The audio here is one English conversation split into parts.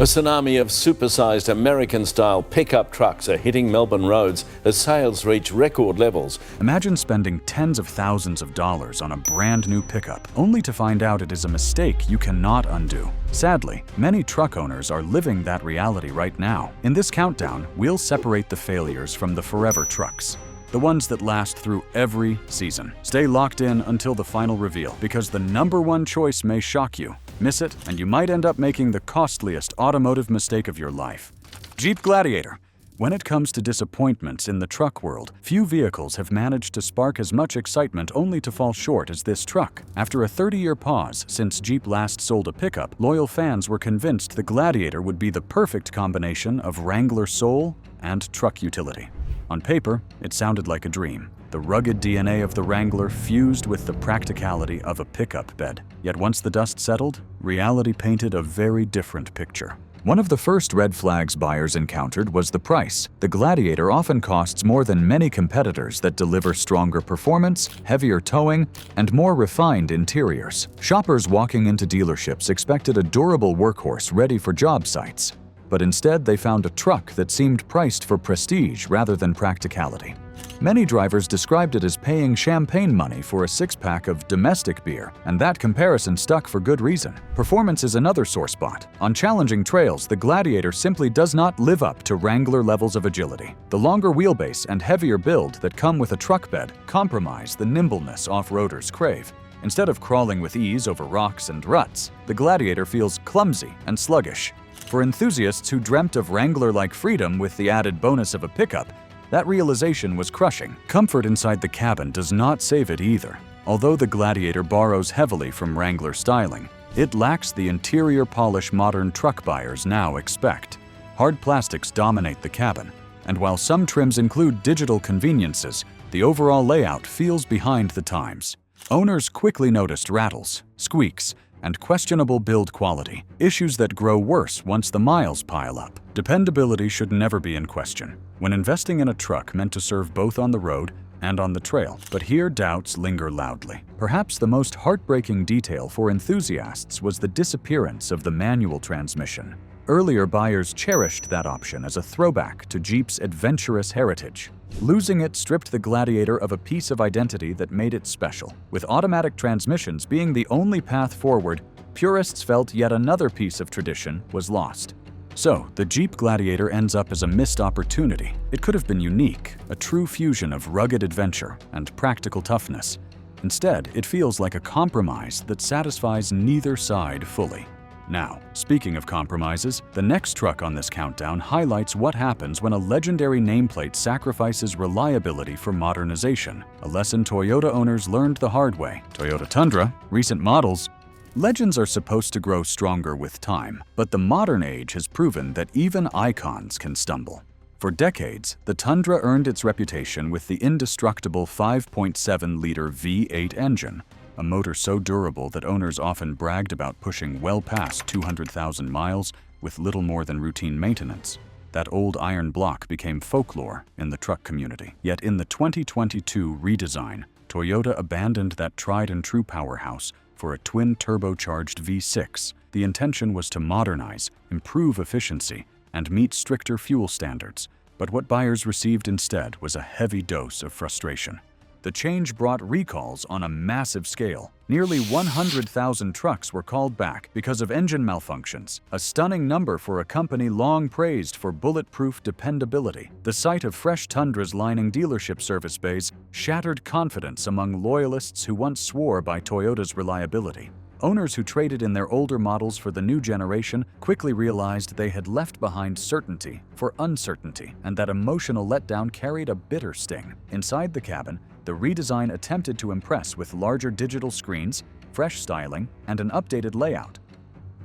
A tsunami of supersized American-style pickup trucks are hitting Melbourne roads as sales reach record levels. Imagine spending tens of thousands of dollars on a brand new pickup, only to find out it is a mistake you cannot undo. Sadly, many truck owners are living that reality right now. In this countdown, we'll separate the failures from the forever trucks. The ones that last through every season. Stay locked in until the final reveal, because the #1 choice may shock you. Miss it, and you might end up making the costliest automotive mistake of your life. Jeep Gladiator. When it comes to disappointments in the truck world, few vehicles have managed to spark as much excitement only to fall short as this truck. After a 30-year pause since Jeep last sold a pickup, loyal fans were convinced the Gladiator would be the perfect combination of Wrangler soul and truck utility. On paper, it sounded like a dream. The rugged DNA of the Wrangler fused with the practicality of a pickup bed. Yet once the dust settled, reality painted a very different picture. One of the first red flags buyers encountered was the price. The Gladiator often costs more than many competitors that deliver stronger performance, heavier towing, and more refined interiors. Shoppers walking into dealerships expected a durable workhorse ready for job sites. But instead, they found a truck that seemed priced for prestige rather than practicality. Many drivers described it as paying champagne money for a six-pack of domestic beer, and that comparison stuck for good reason. Performance is another sore spot. On challenging trails, the Gladiator simply does not live up to Wrangler levels of agility. The longer wheelbase and heavier build that come with a truck bed compromise the nimbleness off-roaders crave. Instead of crawling with ease over rocks and ruts, the Gladiator feels clumsy and sluggish. For enthusiasts who dreamt of Wrangler-like freedom with the added bonus of a pickup, that realization was crushing. Comfort inside the cabin does not save it either. Although the Gladiator borrows heavily from Wrangler styling, it lacks the interior polish modern truck buyers now expect. Hard plastics dominate the cabin, and while some trims include digital conveniences, the overall layout feels behind the times. Owners quickly noticed rattles, squeaks, and questionable build quality, issues that grow worse once the miles pile up. Dependability should never be in question when investing in a truck meant to serve both on the road and on the trail. But here doubts linger loudly. Perhaps the most heartbreaking detail for enthusiasts was the disappearance of the manual transmission. Earlier buyers cherished that option as a throwback to Jeep's adventurous heritage. Losing it stripped the Gladiator of a piece of identity that made it special. With automatic transmissions being the only path forward, purists felt yet another piece of tradition was lost. So, the Jeep Gladiator ends up as a missed opportunity. It could have been unique, a true fusion of rugged adventure and practical toughness. Instead, it feels like a compromise that satisfies neither side fully. Now, speaking of compromises, the next truck on this countdown highlights what happens when a legendary nameplate sacrifices reliability for modernization, a lesson Toyota owners learned the hard way. Toyota Tundra, recent models. Legends are supposed to grow stronger with time, but the modern age has proven that even icons can stumble. For decades, the Tundra earned its reputation with the indestructible 5.7-liter V8 engine, a motor so durable that owners often bragged about pushing well past 200,000 miles with little more than routine maintenance. That old iron block became folklore in the truck community. Yet in the 2022 redesign, Toyota abandoned that tried-and-true powerhouse for a twin-turbocharged V6. The intention was to modernize, improve efficiency, and meet stricter fuel standards. But what buyers received instead was a heavy dose of frustration. The change brought recalls on a massive scale. Nearly 100,000 trucks were called back because of engine malfunctions, a stunning number for a company long praised for bulletproof dependability. The sight of fresh Tundras lining dealership service bays shattered confidence among loyalists who once swore by Toyota's reliability. Owners who traded in their older models for the new generation quickly realized they had left behind certainty for uncertainty, and that emotional letdown carried a bitter sting. Inside the cabin, the redesign attempted to impress with larger digital screens, fresh styling, and an updated layout.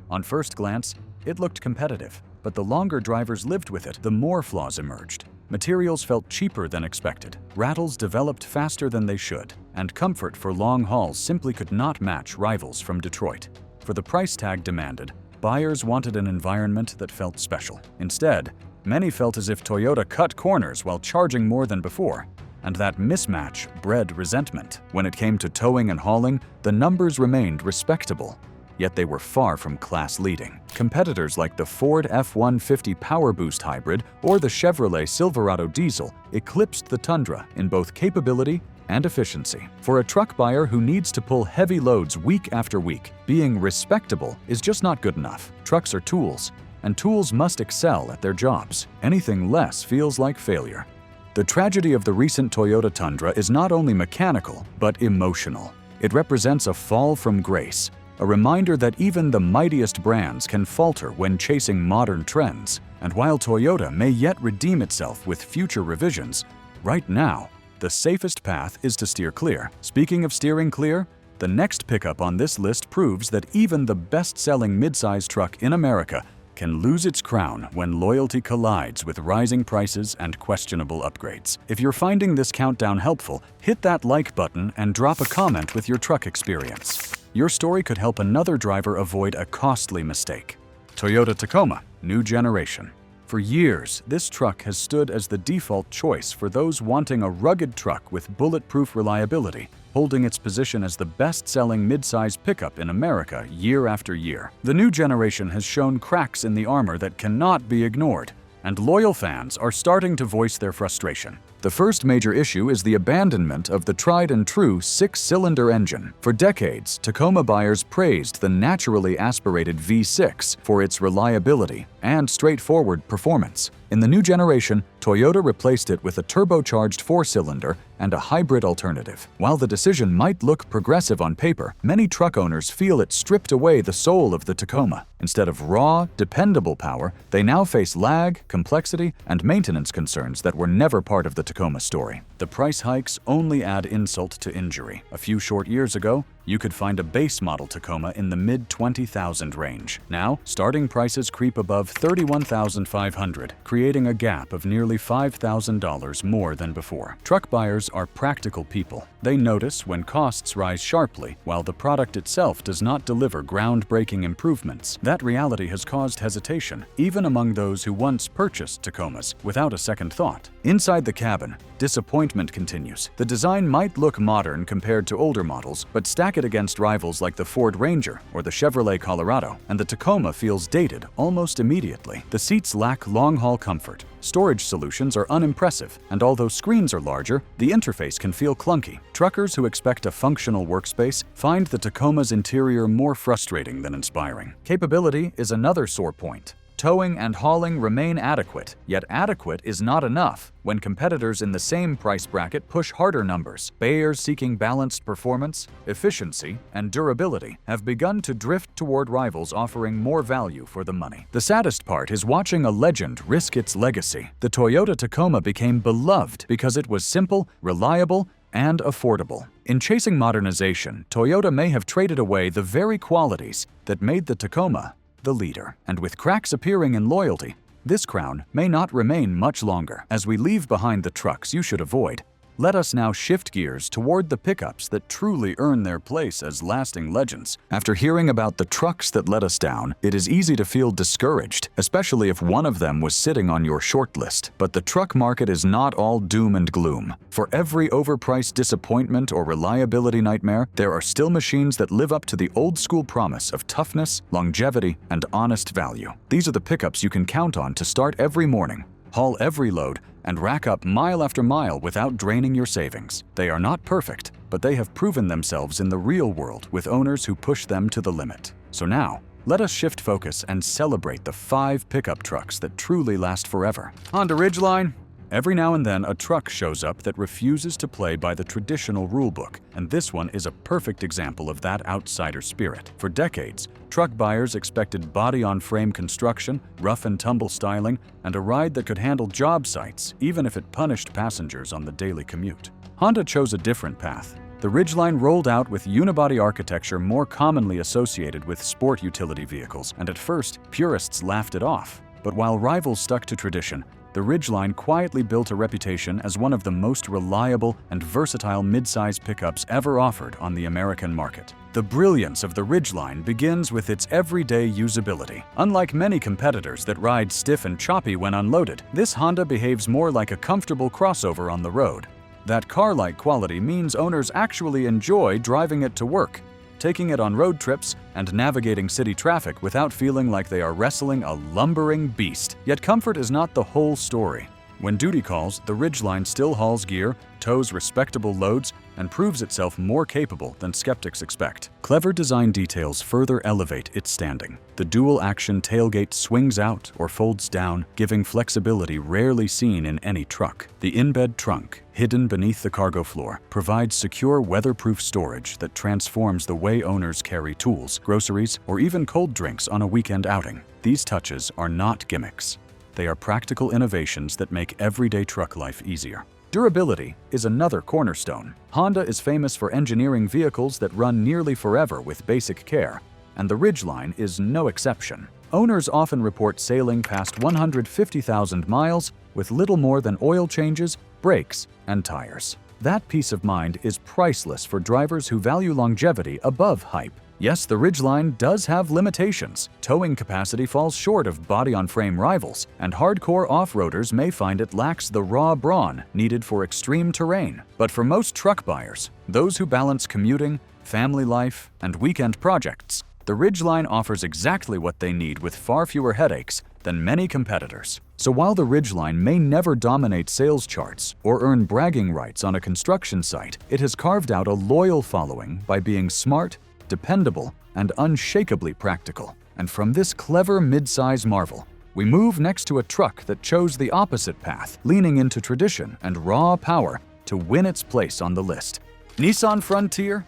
On first glance, it looked competitive, but the longer drivers lived with it, the more flaws emerged. Materials felt cheaper than expected, rattles developed faster than they should, and comfort for long hauls simply could not match rivals from Detroit. For the price tag demanded, buyers wanted an environment that felt special. Instead, many felt as if Toyota cut corners while charging more than before, and that mismatch bred resentment. When it came to towing and hauling, the numbers remained respectable. yet they were far from class-leading. Competitors like the Ford F-150 PowerBoost Hybrid or the Chevrolet Silverado Diesel eclipsed the Tundra in both capability and efficiency. For a truck buyer who needs to pull heavy loads week after week, being respectable is just not good enough. Trucks are tools, and tools must excel at their jobs. Anything less feels like failure. The tragedy of the recent Toyota Tundra is not only mechanical, but emotional. It represents a fall from grace, a reminder that even the mightiest brands can falter when chasing modern trends. And while Toyota may yet redeem itself with future revisions, right now, the safest path is to steer clear. Speaking of steering clear, the next pickup on this list proves that even the best-selling midsize truck in America can lose its crown when loyalty collides with rising prices and questionable upgrades. If you're finding this countdown helpful, hit that like button and drop a comment with your truck experience. Your story could help another driver avoid a costly mistake. Toyota Tacoma, new generation. For years, this truck has stood as the default choice for those wanting a rugged truck with bulletproof reliability, holding its position as the best-selling midsize pickup in America year after year. The new generation has shown cracks in the armor that cannot be ignored, and loyal fans are starting to voice their frustration. The first major issue is the abandonment of the tried-and-true six-cylinder engine. For decades, Tacoma buyers praised the naturally aspirated V6 for its reliability and straightforward performance. In the new generation, Toyota replaced it with a turbocharged four-cylinder and a hybrid alternative. While the decision might look progressive on paper, many truck owners feel it stripped away the soul of the Tacoma. Instead of raw, dependable power, they now face lag, complexity, and maintenance concerns that were never part of the Tacoma story. The price hikes only add insult to injury. A few short years ago, you could find a base model Tacoma in the mid-$20,000 range. Now, starting prices creep above $31,500, creating a gap of nearly $5,000 more than before. Truck buyers are practical people. They notice when costs rise sharply, while the product itself does not deliver groundbreaking improvements. That reality has caused hesitation, even among those who once purchased Tacomas without a second thought. Inside the cabin, disappointment continues. The design might look modern compared to older models, but stack it against rivals like the Ford Ranger or the Chevrolet Colorado, and the Tacoma feels dated almost immediately. The seats lack long-haul comfort. Storage solutions are unimpressive, and although screens are larger, the interface can feel clunky. Truckers who expect a functional workspace find the Tacoma's interior more frustrating than inspiring. Capability is another sore point. Towing and hauling remain adequate, yet adequate is not enough when competitors in the same price bracket push harder numbers. Buyers seeking balanced performance, efficiency, and durability have begun to drift toward rivals offering more value for the money. The saddest part is watching a legend risk its legacy. The Toyota Tacoma became beloved because it was simple, reliable, and affordable. In chasing modernization, Toyota may have traded away the very qualities that made the Tacoma the leader. And with cracks appearing in loyalty, this crown may not remain much longer. As we leave behind the trucks you should avoid, let us now shift gears toward the pickups that truly earn their place as lasting legends. After hearing about the trucks that let us down, it is easy to feel discouraged, especially if one of them was sitting on your short list. But the truck market is not all doom and gloom. For every overpriced disappointment or reliability nightmare, there are still machines that live up to the old-school promise of toughness, longevity, and honest value. These are the pickups you can count on to start every morning, haul every load, and rack up mile after mile without draining your savings. They are not perfect, but they have proven themselves in the real world with owners who push them to the limit. So now, let us shift focus and celebrate the 5 pickup trucks that truly last forever. Honda Ridgeline. Every now and then, a truck shows up that refuses to play by the traditional rulebook, and this one is a perfect example of that outsider spirit. For decades, truck buyers expected body-on-frame construction, rough-and-tumble styling, and a ride that could handle job sites, even if it punished passengers on the daily commute. Honda chose a different path. The Ridgeline rolled out with unibody architecture more commonly associated with sport utility vehicles, and at first, purists laughed it off. But while rivals stuck to tradition, the Ridgeline quietly built a reputation as one of the most reliable and versatile midsize pickups ever offered on the American market. The brilliance of the Ridgeline begins with its everyday usability. Unlike many competitors that ride stiff and choppy when unloaded, this Honda behaves more like a comfortable crossover on the road. That car-like quality means owners actually enjoy driving it to work. taking it on road trips and navigating city traffic without feeling like they are wrestling a lumbering beast. Yet comfort is not the whole story. When duty calls, the Ridgeline still hauls gear, tows respectable loads, and proves itself more capable than skeptics expect. Clever design details further elevate its standing. The dual-action tailgate swings out or folds down, giving flexibility rarely seen in any truck. The in-bed trunk, hidden beneath the cargo floor, provides secure weatherproof storage that transforms the way owners carry tools, groceries, or even cold drinks on a weekend outing. These touches are not gimmicks. They are practical innovations that make everyday truck life easier. Durability is another cornerstone. Honda is famous for engineering vehicles that run nearly forever with basic care, and the Ridgeline is no exception. Owners often report sailing past 150,000 miles with little more than oil changes, brakes, and tires. That peace of mind is priceless for drivers who value longevity above hype. Yes, the Ridgeline does have limitations. Towing capacity falls short of body-on-frame rivals, and hardcore off-roaders may find it lacks the raw brawn needed for extreme terrain. But for most truck buyers, those who balance commuting, family life, and weekend projects, the Ridgeline offers exactly what they need with far fewer headaches than many competitors. So while the Ridgeline may never dominate sales charts or earn bragging rights on a construction site, it has carved out a loyal following by being smart, dependable, and unshakably practical. And from this clever mid-size marvel, we move next to a truck that chose the opposite path, leaning into tradition and raw power to win its place on the list. Nissan Frontier?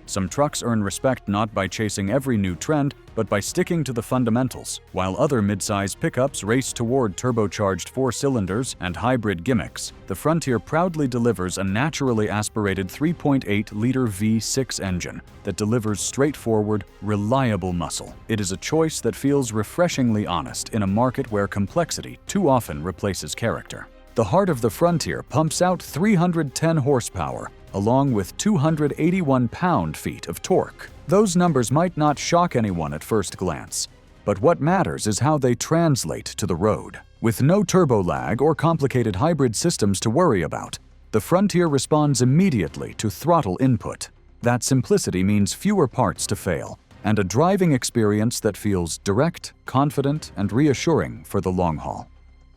Some trucks earn respect not by chasing every new trend, but by sticking to the fundamentals, while other mid-size pickups race toward turbocharged four-cylinders and hybrid gimmicks. The Frontier proudly delivers a naturally aspirated 3.8-liter V6 engine that delivers straightforward, reliable muscle. It is a choice that feels refreshingly honest in a market where complexity too often replaces character. The heart of the Frontier pumps out 310 horsepower, along with 281 pound-feet of torque. Those numbers might not shock anyone at first glance, but what matters is how they translate to the road. With no turbo lag or complicated hybrid systems to worry about, the Frontier responds immediately to throttle input. That simplicity means fewer parts to fail, and a driving experience that feels direct, confident, and reassuring for the long haul.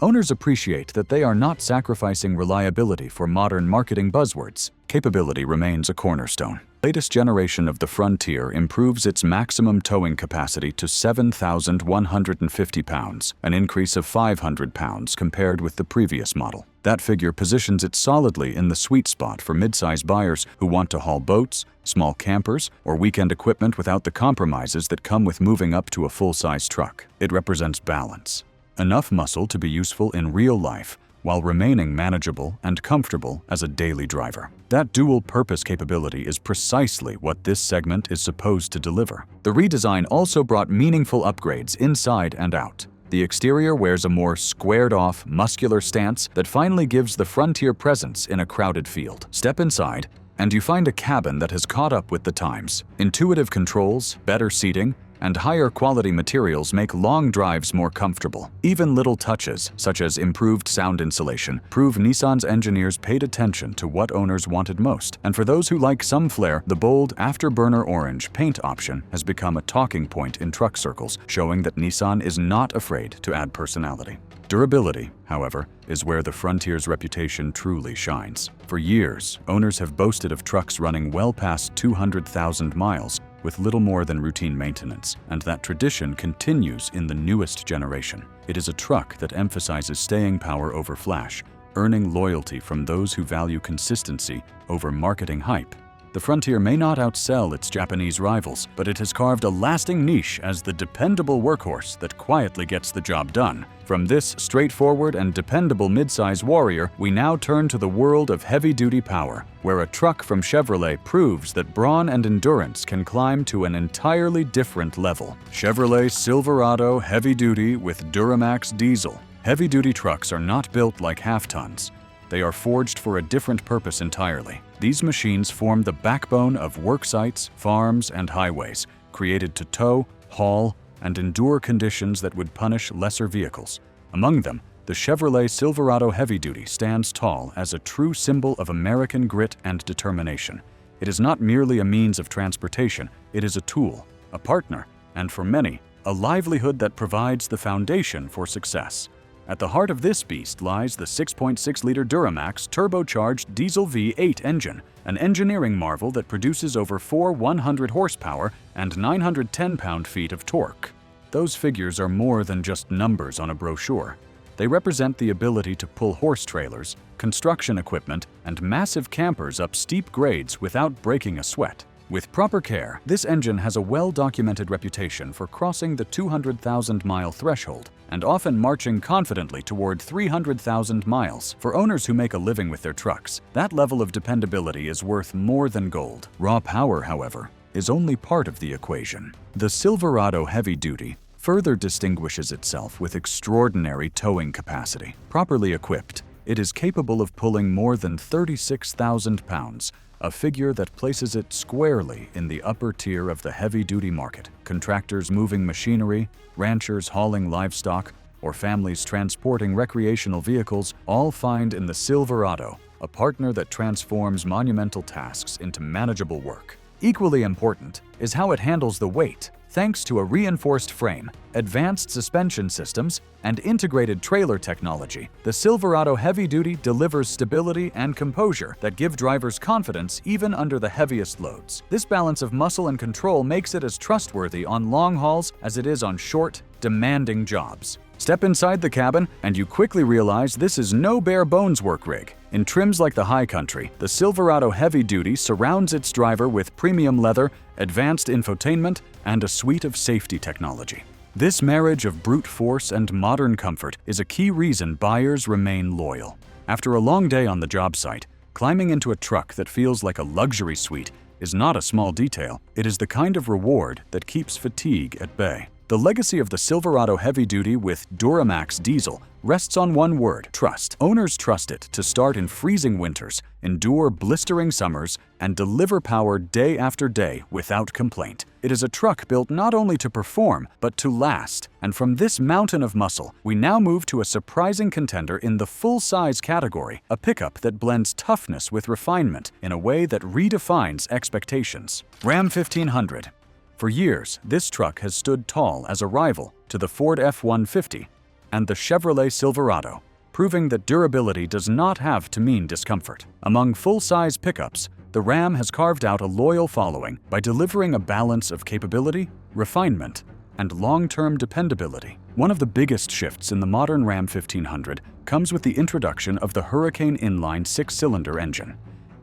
Owners appreciate that they are not sacrificing reliability for modern marketing buzzwords. Capability remains a cornerstone. The latest generation of the Frontier improves its maximum towing capacity to 7,150 pounds, an increase of 500 pounds compared with the previous model. That figure positions it solidly in the sweet spot for mid-size buyers who want to haul boats, small campers, or weekend equipment without the compromises that come with moving up to a full-size truck. It represents balance. Enough muscle to be useful in real life, while remaining manageable and comfortable as a daily driver. That dual-purpose capability is precisely what this segment is supposed to deliver. The redesign also brought meaningful upgrades inside and out. The exterior wears a more squared-off, muscular stance that finally gives the Frontier presence in a crowded field. Step inside, and you find a cabin that has caught up with the times. Intuitive controls, better seating, and higher quality materials make long drives more comfortable. Even little touches, such as improved sound insulation, prove Nissan's engineers paid attention to what owners wanted most. And for those who like some flair, the bold afterburner orange paint option has become a talking point in truck circles, showing that Nissan is not afraid to add personality. Durability, however, is where the Frontier's reputation truly shines. For years, owners have boasted of trucks running well past 200,000 miles with little more than routine maintenance, and that tradition continues in the newest generation. It is a truck that emphasizes staying power over flash, earning loyalty from those who value consistency over marketing hype. The Frontier may not outsell its Japanese rivals, but it has carved a lasting niche as the dependable workhorse that quietly gets the job done. From this straightforward and dependable midsize warrior, we now turn to the world of heavy-duty power, where a truck from Chevrolet proves that brawn and endurance can climb to an entirely different level. Chevrolet Silverado Heavy Duty with Duramax Diesel. Heavy-duty trucks are not built like half-tons. They are forged for a different purpose entirely. These machines form the backbone of work sites, farms, and highways, created to tow, haul, and endure conditions that would punish lesser vehicles. Among them, the Chevrolet Silverado Heavy Duty stands tall as a true symbol of American grit and determination. It is not merely a means of transportation, it is a tool, a partner, and for many, a livelihood that provides the foundation for success. At the heart of this beast lies the 6.6-liter Duramax turbocharged diesel V8 engine, an engineering marvel that produces over 100 horsepower and 910 pound-feet of torque. Those figures are more than just numbers on a brochure. They represent the ability to pull horse trailers, construction equipment, and massive campers up steep grades without breaking a sweat. With proper care, this engine has a well-documented reputation for crossing the 200,000-mile threshold and often marching confidently toward 300,000 miles. For owners who make a living with their trucks, that level of dependability is worth more than gold. Raw power, however, is only part of the equation. The Silverado Heavy Duty further distinguishes itself with extraordinary towing capacity. Properly equipped, it is capable of pulling more than 36,000 pounds, a figure that places it squarely in the upper tier of the heavy-duty market. Contractors moving machinery, ranchers hauling livestock, or families transporting recreational vehicles all find in the Silverado a partner that transforms monumental tasks into manageable work. Equally important is how it handles the weight. Thanks to a reinforced frame, advanced suspension systems, and integrated trailer technology, the Silverado Heavy Duty delivers stability and composure that give drivers confidence even under the heaviest loads. This balance of muscle and control makes it as trustworthy on long hauls as it is on short, demanding jobs. Step inside the cabin, and you quickly realize this is no bare-bones work rig. In trims like the High Country, the Silverado Heavy Duty surrounds its driver with premium leather, advanced infotainment, and a suite of safety technology. This marriage of brute force and modern comfort is a key reason buyers remain loyal. After a long day on the job site, climbing into a truck that feels like a luxury suite is not a small detail. It is the kind of reward that keeps fatigue at bay. The legacy of the Silverado Heavy Duty with Duramax diesel rests on one word: trust. Owners trust it to start in freezing winters, endure blistering summers, and deliver power day after day without complaint. It is a truck built not only to perform, but to last. And from this mountain of muscle, we now move to a surprising contender in the full-size category, a pickup that blends toughness with refinement in a way that redefines expectations. Ram 1500. For years, this truck has stood tall as a rival to the Ford F-150 and the Chevrolet Silverado, proving that durability does not have to mean discomfort. Among full-size pickups, the Ram has carved out a loyal following by delivering a balance of capability, refinement, and long-term dependability. One of the biggest shifts in the modern Ram 1500 comes with the introduction of the Hurricane inline 6-cylinder engine.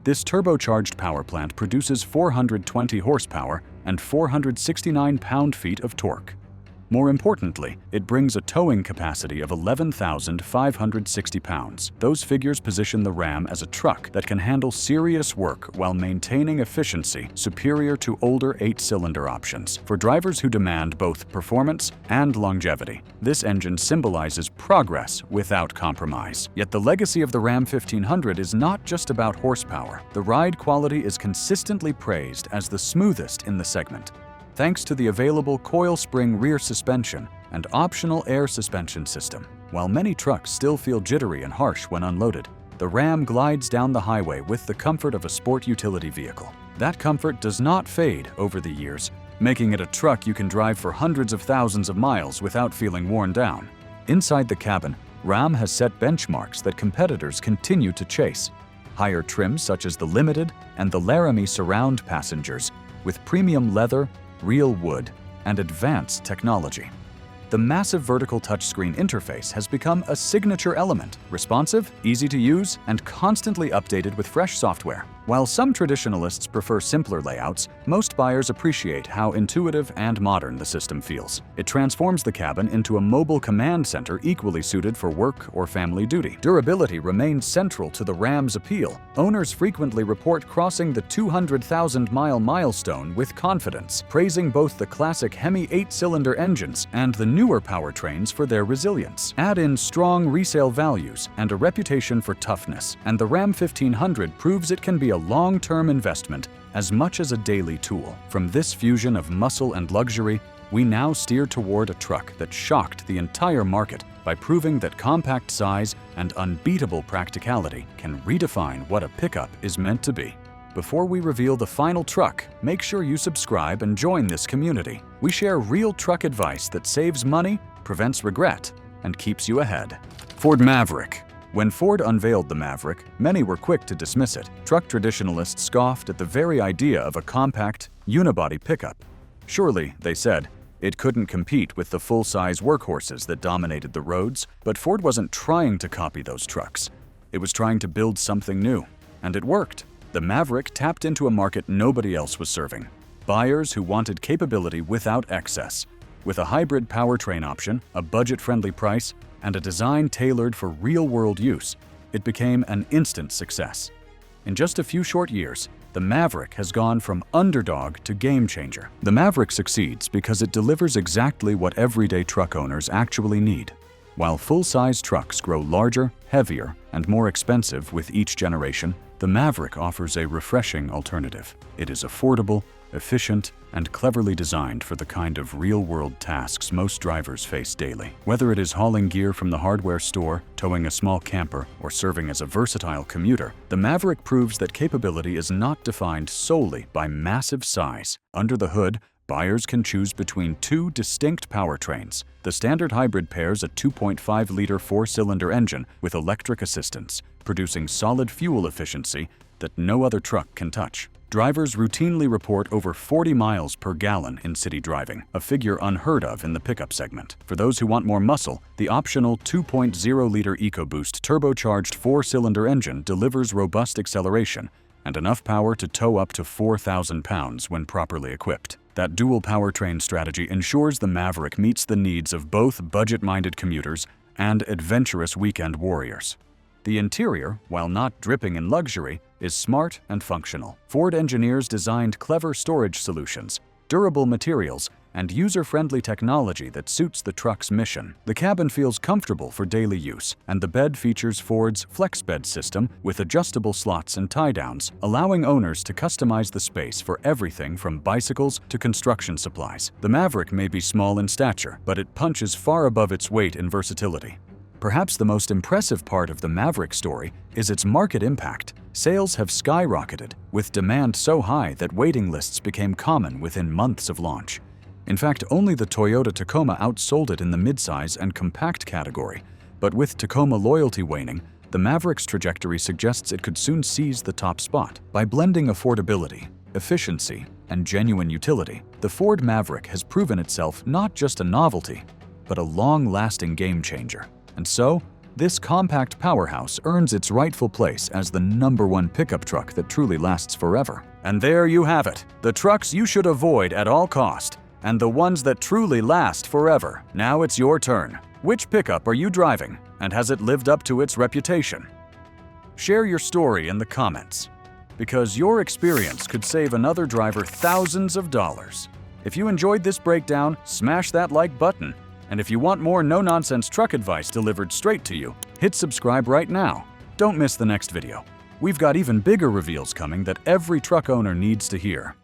This turbocharged power plant produces 420 horsepower and 469 pound-feet of torque. More importantly, it brings a towing capacity of 11,560 pounds. Those figures position the Ram as a truck that can handle serious work while maintaining efficiency superior to older 8-cylinder options. For drivers who demand both performance and longevity, this engine symbolizes progress without compromise. Yet the legacy of the Ram 1500 is not just about horsepower. The ride quality is consistently praised as the smoothest in the segment, thanks to the available coil spring rear suspension and optional air suspension system. While many trucks still feel jittery and harsh when unloaded, the Ram glides down the highway with the comfort of a sport utility vehicle. That comfort does not fade over the years, making it a truck you can drive for hundreds of thousands of miles without feeling worn down. Inside the cabin, Ram has set benchmarks that competitors continue to chase. Higher trims such as the Limited and the Laramie surround passengers with premium leather, real wood, and advanced technology. The massive vertical touchscreen interface has become a signature element, responsive, easy to use, and constantly updated with fresh software. While some traditionalists prefer simpler layouts, most buyers appreciate how intuitive and modern the system feels. It transforms the cabin into a mobile command center equally suited for work or family duty. Durability remains central to the Ram's appeal. Owners frequently report crossing the 200,000-mile milestone with confidence, praising both the classic Hemi 8-cylinder engines and the newer powertrains for their resilience. Add in strong resale values and a reputation for toughness, and the Ram 1500 proves it can be a long-term investment as much as a daily tool. From this fusion of muscle and luxury, we now steer toward a truck that shocked the entire market by proving that compact size and unbeatable practicality can redefine what a pickup is meant to be. Before we reveal the final truck, make sure you subscribe and join this community. We share real truck advice that saves money, prevents regret, and keeps you ahead. Ford Maverick. When Ford unveiled the Maverick, many were quick to dismiss it. Truck traditionalists scoffed at the very idea of a compact, unibody pickup. Surely, they said, it couldn't compete with the full-size workhorses that dominated the roads, but Ford wasn't trying to copy those trucks. It was trying to build something new, and it worked. The Maverick tapped into a market nobody else was serving. Buyers who wanted capability without excess. With a hybrid powertrain option, a budget-friendly price, and a design tailored for real-world use, it became an instant success. In just a few short years, the Maverick has gone from underdog to game-changer. The Maverick succeeds because it delivers exactly what everyday truck owners actually need. While full-size trucks grow larger, heavier, and more expensive with each generation, the Maverick offers a refreshing alternative. It is affordable, efficient, and cleverly designed for the kind of real-world tasks most drivers face daily. Whether it is hauling gear from the hardware store, towing a small camper, or serving as a versatile commuter, the Maverick proves that capability is not defined solely by massive size. Under the hood, buyers can choose between two distinct powertrains. The standard hybrid pairs a 2.5-liter four-cylinder engine with electric assistance, producing solid fuel efficiency that no other truck can touch. Drivers routinely report over 40 miles per gallon in city driving, a figure unheard of in the pickup segment. For those who want more muscle, the optional 2.0-liter EcoBoost turbocharged four-cylinder engine delivers robust acceleration and enough power to tow up to 4,000 pounds when properly equipped. That dual powertrain strategy ensures the Maverick meets the needs of both budget-minded commuters and adventurous weekend warriors. The interior, while not dripping in luxury, is smart and functional. Ford engineers designed clever storage solutions, durable materials, and user-friendly technology that suits the truck's mission. The cabin feels comfortable for daily use, and the bed features Ford's FlexBed system with adjustable slots and tie-downs, allowing owners to customize the space for everything from bicycles to construction supplies. The Maverick may be small in stature, but it punches far above its weight in versatility. Perhaps the most impressive part of the Maverick story is its market impact. Sales have skyrocketed, with demand so high that waiting lists became common within months of launch. In fact, only the Toyota Tacoma outsold it in the midsize and compact category. But with Tacoma loyalty waning, the Maverick's trajectory suggests it could soon seize the top spot. By blending affordability, efficiency, and genuine utility, the Ford Maverick has proven itself not just a novelty, but a long-lasting game-changer. And so, this compact powerhouse earns its rightful place as the #1 pickup truck that truly lasts forever. And there you have it, the trucks you should avoid at all cost, and the ones that truly last forever. Now it's your turn. Which pickup are you driving, and has it lived up to its reputation? Share your story in the comments, because your experience could save another driver thousands of dollars. If you enjoyed this breakdown, smash that like button. And if you want more no-nonsense truck advice delivered straight to you, hit subscribe right now. Don't miss the next video. We've got even bigger reveals coming that every truck owner needs to hear.